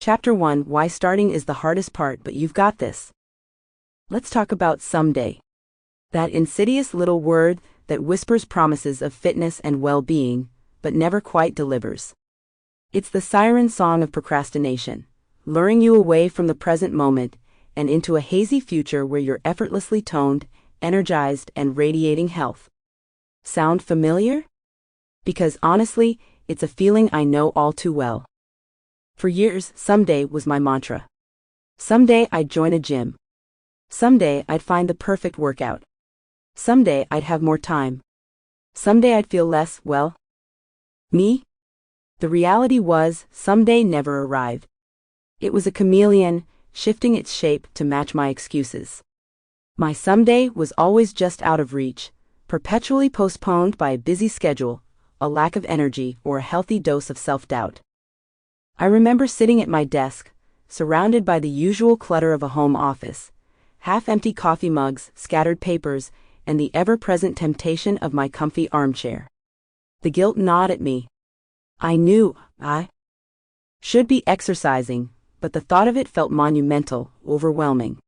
Chapter 1: Why Starting is the Hardest Part, but You've Got This. Let's talk about someday. That insidious little word that whispers promises of fitness and well-being, but never quite delivers. It's the siren song of procrastination, luring you away from the present moment and into a hazy future where you're effortlessly toned, energized, and radiating health. Sound familiar? Because honestly, it's a feeling I know all too well. For years, someday was my mantra. Someday I'd join a gym. Someday I'd find the perfect workout. Someday I'd have more time. Someday I'd feel less, well, me? The reality was, someday never arrived. It was a chameleon, shifting its shape to match my excuses. My someday was always just out of reach, perpetually postponed by a busy schedule, a lack of energy, or a healthy dose of self-doubt. I remember sitting at my desk, surrounded by the usual clutter of a home office, half-empty coffee mugs, scattered papers, and the ever-present temptation of my comfy armchair. The guilt gnawed at me. I knew I should be exercising, but the thought of it felt monumental, overwhelming.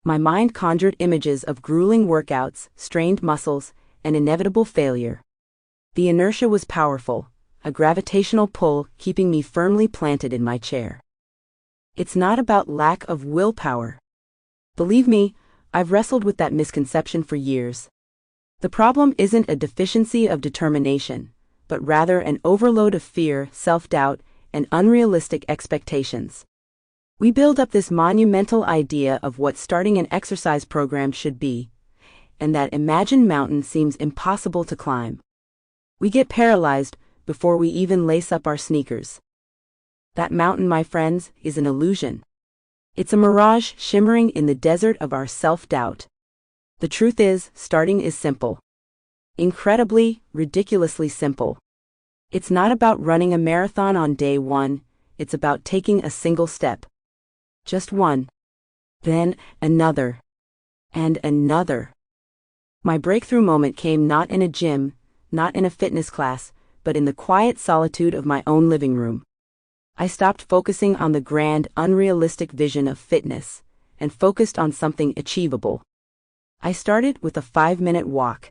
My mind conjured images of grueling workouts, strained muscles, and inevitable failure. The inertia was powerful, a gravitational pull keeping me firmly planted in my chair. It's not about lack of willpower. Believe me, I've wrestled with that misconception for years. The problem isn't a deficiency of determination, but rather an overload of fear, self-doubt, and unrealistic expectations. We build up this monumental idea of what starting an exercise program should be, and that imagined mountain seems impossible to climb. We get paralyzed before we even lace up our sneakers. That mountain, my friends, is an illusion. It's a mirage shimmering in the desert of our self-doubt. The truth is, starting is simple. Incredibly, ridiculously simple. It's not about running a marathon on day one, it's about taking a single step. Just one. Then another. And another. My breakthrough moment came not in a gym, not in a fitness class, but in the quiet solitude of my own living room. I stopped focusing on the grand, unrealistic vision of fitness, and focused on something achievable. I started with a 5-minute walk.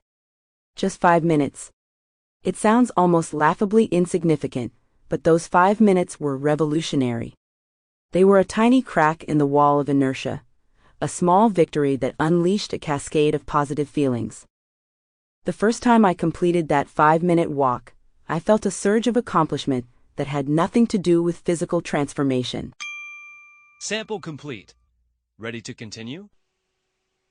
Just 5 minutes. It sounds almost laughably insignificant, but those 5 minutes were revolutionary. They were a tiny crack in the wall of inertia, a small victory that unleashed a cascade of positive feelings. The first time I completed that 5-minute walk, I felt a surge of accomplishment that had nothing to do with physical transformation. Sample complete. Ready to continue?